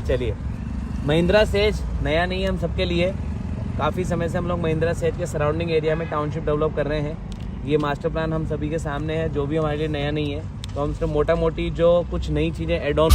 चलिए, महिंद्रा सेज नया नहीं है हम सबके लिए। काफ़ी समय से हम लोग महिंद्रा सेज के सराउंडिंग एरिया में टाउनशिप डेवलप कर रहे हैं। ये मास्टर प्लान हम सभी के सामने है, जो भी हमारे लिए नया नहीं है। तो हम उसमें मोटा मोटी जो कुछ नई चीज़ें एड ऑन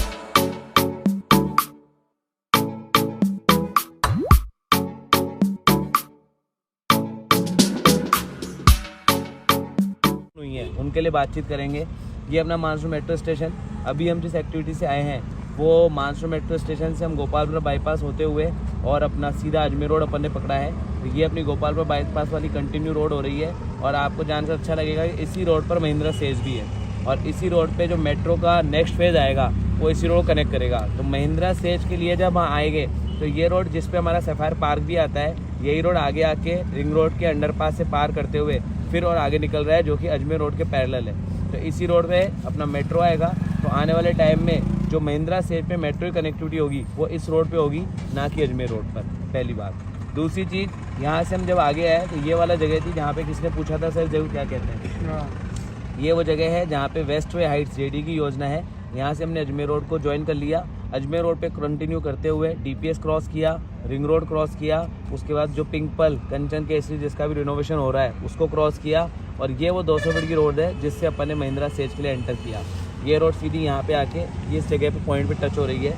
हुई हैं उनके लिए बातचीत करेंगे। ये अपना मानसून मेट्रो स्टेशन, अभी हम जिस एक्टिविटी से आए हैं वो मानसून मेट्रो स्टेशन से हम गोपालपुर बाईपास होते हुए और अपना सीधा अजमेर रोड अपन ने पकड़ा है। तो ये अपनी गोपालपुर बाईपास वाली कंटिन्यू रोड हो रही है और आपको जानकर अच्छा लगेगा कि इसी रोड पर महिंद्रा सेज भी है और इसी रोड पे जो मेट्रो का नेक्स्ट फेज आएगा वो इसी रोड कनेक्ट करेगा। तो महिंद्रा सेज के लिए जब वहाँ आएंगे तो ये रोड जिस पे हमारा सफायर पार्क भी आता है, यही रोड आगे आके रिंग रोड के अंडरपास से पार करते हुए फिर और आगे निकल रहा है, जो कि अजमेर रोड के पैरेलल है। तो इसी रोड पे अपना मेट्रो आएगा। तो आने वाले टाइम में जो महिंद्रा सेज पे मेट्रो की कनेक्टिविटी होगी वो इस रोड पे होगी, ना कि अजमेर रोड पर। पहली बात। दूसरी चीज़, यहाँ से हम जब आगे आए तो ये वाला जगह थी जहाँ पे किसने पूछा था सर जरूर क्या कहते हैं, ये वो जगह है जहाँ पे वेस्ट वे हाइट्स जेडी की योजना है। यहाँ से हमने अजमेर रोड को ज्वाइन कर लिया। अजमेर रोड पे कंटिन्यू करते हुए डीपीएस क्रॉस किया, रिंग रोड क्रॉस किया, उसके बाद जो पिंक पल कंचन केसरी जिसका भी रिनोवेशन हो रहा है उसको क्रॉस किया और ये वो 200 फीट की रोड है जिससे अपन ने महिंद्रा सेज के लिए एंटर किया। ये रोड सीधी यहाँ पे आके ये इस जगह पे पॉइंट पे टच हो रही है।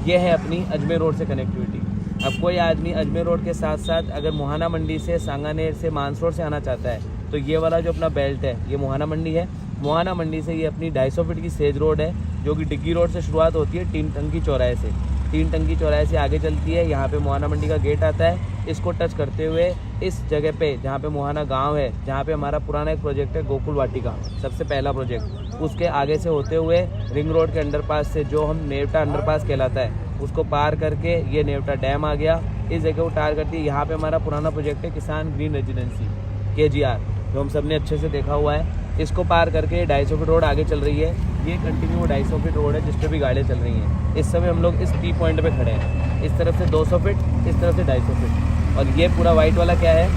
ये है अपनी अजमेर रोड से कनेक्टिविटी। अब कोई आदमी अजमेर रोड के साथ साथ अगर मोहाना मंडी से, सांगानेर से, मानसरोवर से आना चाहता है तो ये वाला जो अपना बेल्ट है ये मोहाना मंडी है। मोहाना मंडी से ये अपनी 250 फीट की सेज रोड है जो कि डिग्गी रोड से शुरुआत होती है 3 टंकी चौराहे से। 3 टंकी चौराहे से आगे चलती है, यहाँ पे मोहाना मंडी का गेट आता है। इसको टच करते हुए इस जगह पे जहाँ पे मोहाना गांव है, जहाँ पे हमारा पुराना एक प्रोजेक्ट है गोकुल वाटिका, सबसे पहला प्रोजेक्ट, उसके आगे से होते हुए रिंग रोड के अंडरपास से जो हम नेवटा अंडरपास कहलाता है उसको पार करके ये नेवटा डैम आ गया। इस जगह को टार करती है। यहाँ पे हमारा पुराना प्रोजेक्ट है किसान ग्रीन रेजिडेंसी KGR, जो हम सब ने अच्छे से देखा हुआ है। इसको पार करके 250 फीट रोड आगे चल रही है। ये कंटिन्यू 250 फीट रोड है जिस पे भी गाड़ियाँ चल रही हैं। इस समय हम लोग इस टी पॉइंट पे खड़े हैं। इस तरफ से 200 फीट, इस तरफ से 250 फीट। और ये पूरा वाइट वाला क्या है?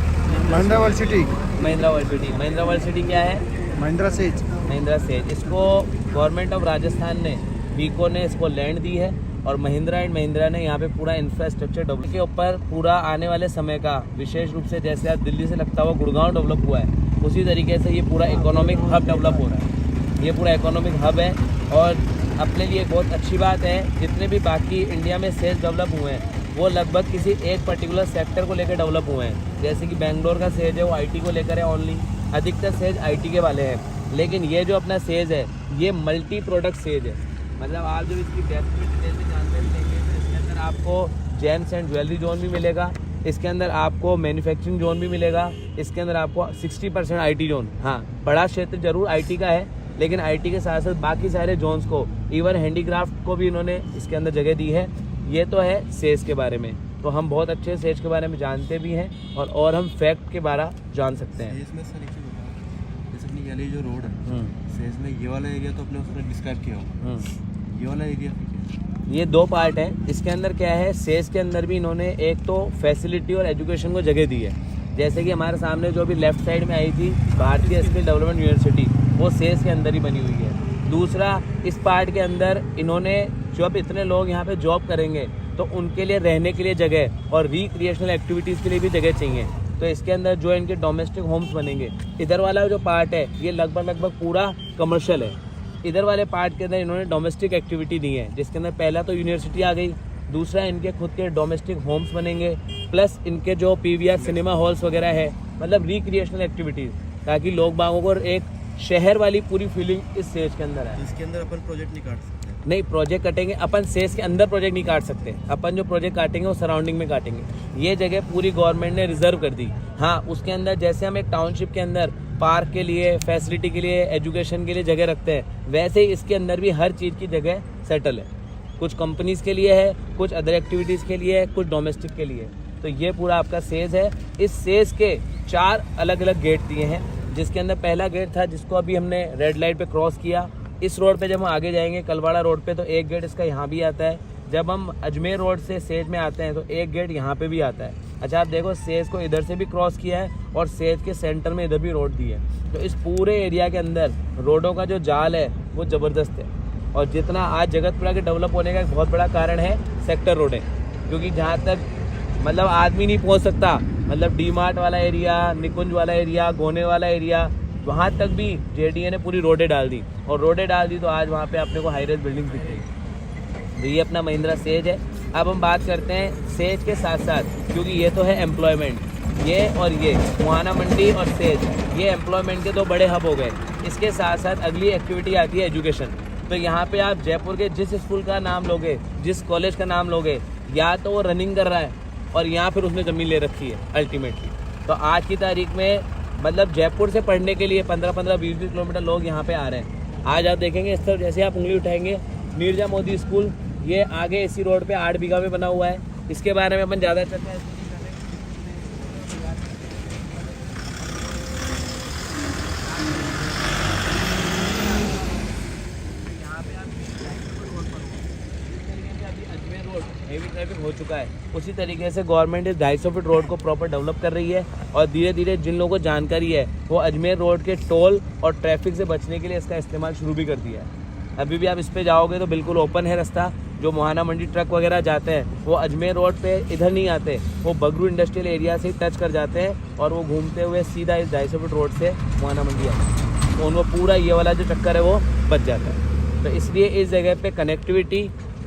Mahindra world city. Mahindra world city. Mahindra world city क्या है? महिंद्रा सेज। महिंद्रा सेज। इसको गवर्नमेंट ऑफ राजस्थान ने, वीको ने इसको लैंड दी है और महिंद्रा एंड महिंद्रा ने यहाँ पे पूरा इंफ्रास्ट्रक्चर डेवलप के ऊपर पूरा आने वाले समय का, विशेष रूप से जैसे आज दिल्ली से लगता हुआ गुड़गांव डेवलप हुआ है उसी तरीके से ये पूरा इकोनॉमिक हब डेवलप हो रहा है। ये पूरा इकोनॉमिक हब है और अपने लिए बहुत अच्छी बात है। जितने भी बाकी इंडिया में सेज डेवलप हुए हैं वो लगभग किसी एक पर्टिकुलर सेक्टर को लेकर डेवलप हुए हैं। जैसे कि बेंगलोर का सेज है वो आईटी को लेकर है ओनली, अधिकतर सेज आईटी के वाले हैं। लेकिन ये जो अपना सेज है ये मल्टी प्रोडक्ट सेज है। मतलब आप जब इसकी डेप्थ में डिटेल में जानकारी लेंगे तो इसके अंदर आपको जेम्स एंड ज्वेलरी जोन भी मिलेगा, इसके अंदर आपको मैन्युफैक्चरिंग जोन भी मिलेगा, इसके अंदर आपको 60% आईटी जोन। हाँ, बड़ा क्षेत्र जरूर आईटी का है लेकिन आईटी के साथ साथ बाकी सारे जोन्स को, इवन हैंडीक्राफ्ट को भी इन्होंने इसके अंदर जगह दी है। ये तो है सेज के बारे में। तो हम बहुत अच्छे सेज के बारे में जानते भी हैं और हम फैक्ट के बारे जान सकते हैं। सेज में सर एक चीज़ बताओ, जैसे अपनी ये जो रोड है सेज में, ये वाला एरिया तो अपने उसने डिस्क्राइब किया होगा, ये वाला एरिया ये 2 पार्ट है। इसके अंदर क्या है, सेज के अंदर भी इन्होंने एक तो फैसिलिटी और एजुकेशन को जगह दी है। जैसे कि हमारे सामने जो भी लेफ्ट साइड में आई थी भारतीय स्किल डेवलपमेंट यूनिवर्सिटी, वो सेज के अंदर ही बनी हुई है। दूसरा, इस पार्ट के अंदर इन्होंने जब इतने लोग यहाँ पे जॉब करेंगे तो उनके लिए रहने के लिए जगह और रिक्रिएशनल एक्टिविटीज़ के लिए भी जगह चाहिए। तो इसके अंदर जो इनके डोमेस्टिक होम्स बनेंगे। इधर वाला जो पार्ट है ये लगभग पूरा कमर्शियल है। इधर वाले पार्ट के अंदर इन्होंने डोमेस्टिक एक्टिविटी दी है, जिसके अंदर पहला तो यूनिवर्सिटी आ गई, दूसरा इनके खुद के डोमेस्टिक होम्स बनेंगे, प्लस इनके जो PVR सिनेमा हॉल्स वगैरह है, मतलब रिक्रिएशनल एक्टिविटीज़, ताकि लोग बागों को एक शहर वाली पूरी फीलिंग इस सेज के अंदर है। इसके अंदर अपन प्रोजेक्ट नहीं काट सकते। नहीं, प्रोजेक्ट काटेंगे अपन, सेज के अंदर प्रोजेक्ट नहीं काट सकते अपन। जो प्रोजेक्ट काटेंगे वो सराउंडिंग में काटेंगे। ये जगह पूरी गवर्नमेंट ने रिजर्व कर दी। हाँ, उसके अंदर जैसे हम एक टाउनशिप के अंदर पार्क के लिए, फैसिलिटी के लिए, एजुकेशन के लिए जगह रखते हैं, वैसे ही इसके अंदर भी हर चीज़ की जगह सेटल है। कुछ कंपनीज़ के लिए है, कुछ अदर एक्टिविटीज़ के लिए है, कुछ डोमेस्टिक के लिए। तो ये पूरा आपका सेज है। इस सेज के 4 अलग अलग गेट दिए हैं, जिसके अंदर पहला गेट था जिसको अभी हमने रेड लाइट पे क्रॉस किया। इस रोड पे जब हम आगे जाएंगे कलवाड़ा रोड पे तो एक गेट इसका यहाँ भी आता है। जब हम अजमेर रोड से सेज में आते हैं तो एक गेट यहाँ पे भी आता है। अच्छा, आप देखो सेज को इधर से भी क्रॉस किया है और सेज के सेंटर में इधर भी रोड दी है। तो इस पूरे एरिया के अंदर रोडों का जो जाल है वो ज़बरदस्त है। और जितना आज जगतपुरा के डेवलप होने का एक बहुत बड़ा कारण है सेक्टर रोड है, क्योंकि जहाँ तक मतलब आदमी नहीं पहुँच सकता, मतलब डी मार्ट वाला एरिया, निकुंज वाला एरिया, गोने वाला एरिया, वहाँ तक भी JDA ने पूरी रोडें डाल दी, और रोडें डाल दी तो आज वहाँ पे अपने को हाई रेज बिल्डिंग दिख रही। तो ये अपना महिंद्रा सेज है। अब हम बात करते हैं सेज के साथ साथ, क्योंकि ये तो है एम्प्लॉयमेंट, ये और ये मुहाना मंडी और सेज, ये एम्प्लॉयमेंट के दो बड़े हब हो गए। इसके साथ साथ अगली एक्टिविटी आती है एजुकेशन। तो यहाँ पे आप जयपुर के जिस स्कूल का नाम लोगे, जिस कॉलेज का नाम लोगे, या तो वो रनिंग कर रहा है और या फिर उसने ज़मीन ले रखी है अल्टीमेटली। तो आज की तारीख में मतलब जयपुर से पढ़ने के लिए 15-15, 20-20 किलोमीटर लोग यहाँ पे आ रहे हैं। आज आप देखेंगे इस तरफ जैसे आप उंगली उठाएंगे, नीरजा मोदी स्कूल, ये आगे इसी रोड पे 8 बीघा में बना हुआ है। इसके बारे में अपन ज़्यादा चर्चा इसलिए नहीं कर रहे। यहाँ पे आप रोड पर जिस तरीके से अभी अजमेर रोड हेवी ट्रैफिक हो चुका है, उसी तरीके से गवर्नमेंट इस 250 फीट रोड को प्रॉपर डेवलप कर रही है, और धीरे धीरे जिन लोगों को जानकारी है वो अजमेर रोड के टोल और ट्रैफिक से बचने के लिए इसका इस्तेमाल शुरू भी कर दिया है। अभी भी आप इस पे जाओगे तो बिल्कुल ओपन है रास्ता। जो मुहाना मंडी ट्रक वगैरह जाते हैं वो अजमेर रोड पे इधर नहीं आते, वो बगरू इंडस्ट्रियल एरिया से ही टच कर जाते हैं और वो घूमते हुए सीधा इस 250 फीट रोड से मुहाना मंडी आते हैं। तो उनको पूरा ये वाला जो चक्कर है वो बच जाता है। तो इसलिए इस जगह पे कनेक्टिविटी,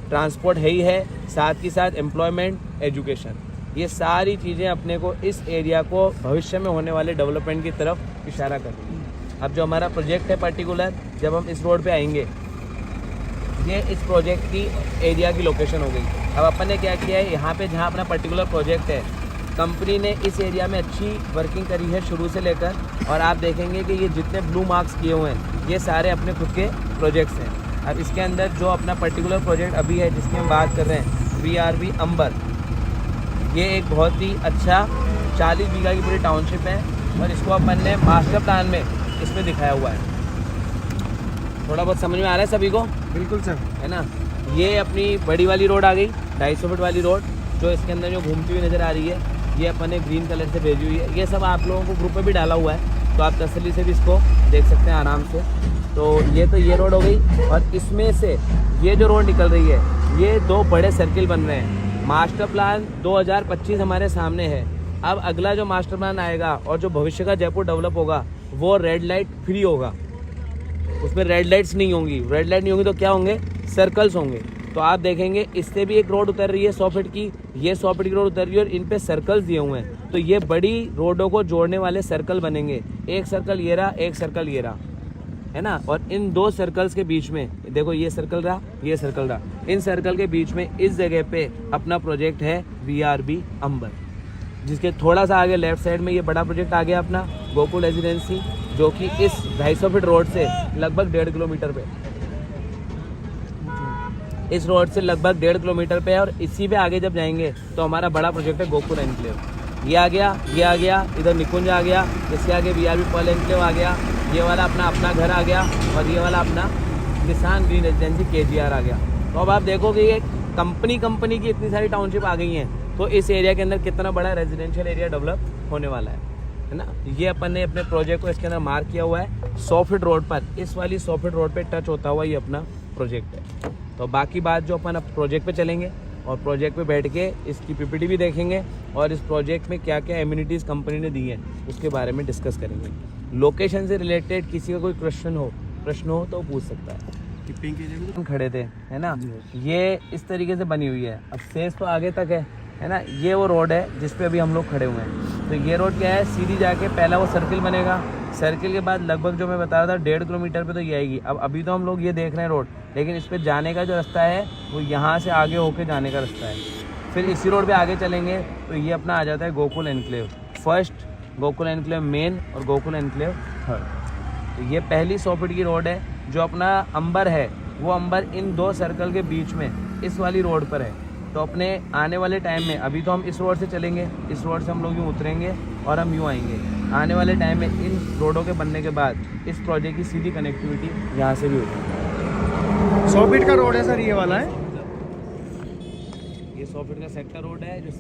ट्रांसपोर्ट है ही है, साथ ही साथ एम्प्लॉयमेंट, एजुकेशन, ये सारी चीज़ें अपने को इस एरिया को भविष्य में होने वाले डेवलपमेंट की तरफ इशारा कर रही है। अब जो हमारा प्रोजेक्ट है पर्टिकुलर, जब हम इस रोड पे आएंगे, ये इस प्रोजेक्ट की एरिया की लोकेशन हो गई। अब अपन ने क्या किया है, यहाँ पे जहाँ अपना पर्टिकुलर प्रोजेक्ट है, कंपनी ने इस एरिया में अच्छी वर्किंग करी है शुरू से लेकर, और आप देखेंगे कि ये जितने ब्लू मार्क्स किए हुए हैं ये सारे अपने खुद के प्रोजेक्ट्स हैं। अब इसके अंदर जो अपना पर्टिकुलर प्रोजेक्ट अभी है जिसकी हम बात कर रहे हैं, VRB अंबर, ये एक बहुत ही अच्छा 40 बीघा की पूरी टाउनशिप है, और इसको अपन ने मास्टर प्लान में इसमें दिखाया हुआ है। थोड़ा बहुत समझ में आ रहा है सभी को? बिल्कुल सर, है ना। ये अपनी बड़ी वाली रोड आ गई, 250 फीट वाली रोड, जो इसके अंदर जो घूमती हुई नज़र आ रही है, ये अपन ने ग्रीन कलर से भेजी हुई है। ये सब आप लोगों को ग्रुप में भी डाला हुआ है, तो आप तसल्ली से भी इसको देख सकते हैं आराम से। तो ये रोड हो गई, और इसमें से ये जो रोड निकल रही है, ये 2 बड़े सर्किल बन रहे हैं। मास्टर प्लान 2025 हमारे सामने है। अब अगला जो मास्टर प्लान आएगा और जो भविष्य का जयपुर डेवलप होगा, वो रेड लाइट फ्री होगा। उसमें रेड लाइट्स नहीं होंगी। रेड लाइट नहीं होंगी तो क्या होंगे? सर्कल्स होंगे। तो आप देखेंगे इससे भी एक रोड उतर रही है 100 फीट की, ये 100 फीट की रोड उतर रही है, और इन पे सर्कल्स दिए हुए हैं। तो ये बड़ी रोडों को जोड़ने वाले सर्कल बनेंगे। एक सर्कल ये रहा, एक सर्कल ये रहा, है ना। और इन 2 सर्कल्स के बीच में देखो, ये सर्कल रहा, ये सर्कल रहा, इन सर्कल के बीच में इस जगह पे अपना प्रोजेक्ट है VRB अंबर, जिसके थोड़ा सा आगे लेफ्ट साइड में ये बड़ा प्रोजेक्ट आ गया अपना गोकुल रेजिडेंसी, जो कि इस 250 फीट रोड से लगभग 1.5 किलोमीटर पे, इस रोड से लगभग 1.5 किलोमीटर पे है। और इसी पे आगे जब जाएंगे तो हमारा बड़ा प्रोजेक्ट है गोकुल एनक्लेव। ये आ गया, ये आ गया, इधर निकुंज आ गया, इसके आगे VRB पर्ल एनक्लेव आ गया, ये वाला अपना घर आ गया, और ये वाला अपना निशान ग्रीन रेजिडेंसी KGR आ गया। तो अब आप देखोगे ये कंपनी की इतनी सारी टाउनशिप आ गई हैं, तो इस एरिया के अंदर कितना बड़ा रेजिडेंशियल एरिया डेवलप होने वाला है ना। ये अपन ने अपने प्रोजेक्ट को इसके अंदर मार्क किया हुआ है 100 फीट रोड पर, इस वाली 100 फीट रोड पे टच होता हुआ ये अपना प्रोजेक्ट है। तो बाकी बात जो अपन अब प्रोजेक्ट पे चलेंगे और प्रोजेक्ट पे बैठ के इसकी PPT भी देखेंगे, और इस प्रोजेक्ट में क्या क्या एम्यूनिटीज़ कंपनी ने दी हैं उसके बारे में डिस्कस करेंगे। लोकेशन से रिलेटेड किसी का कोई प्रश्न हो तो पूछ सकता है। पिंक एरिया में हम खड़े थे, है ना, ये इस तरीके से बनी हुई है। अब सेज तो आगे तक है ना। ये वो रोड है जिस पे अभी हम लोग खड़े हुए हैं। तो ये रोड क्या है, सीधी जाके पहला वो सर्किल बनेगा, सर्किल के बाद लगभग जो मैं बता रहा था 1.5 किलोमीटर पे तो ये आएगी। अब अभी तो हम लोग ये देख रहे हैं रोड, लेकिन इस पे जाने का जो रास्ता है वो यहाँ से आगे होके जाने का रास्ता है। फिर इसी रोड पे आगे चलेंगे तो ये अपना आ जाता है Gokul enclave first, Gokul enclave main और गोकुल एनक्लेव थर्ड। तो ये पहली 100 फीट की रोड है। जो अपना अंबर है वो अंबर इन 2 सर्कल के बीच में इस वाली रोड पर है। तो अपने आने वाले टाइम में, अभी तो हम इस रोड से चलेंगे, इस रोड से हम लोग यूँ उतरेंगे और हम यूँ आएंगे। आने वाले टाइम में इन रोडों के बनने के बाद इस प्रोजेक्ट की सीधी कनेक्टिविटी यहाँ से भी होगी। 100 फीट का रोड है सर, ये वाला है। ये 100 फीट का सेक्टर रोड है जो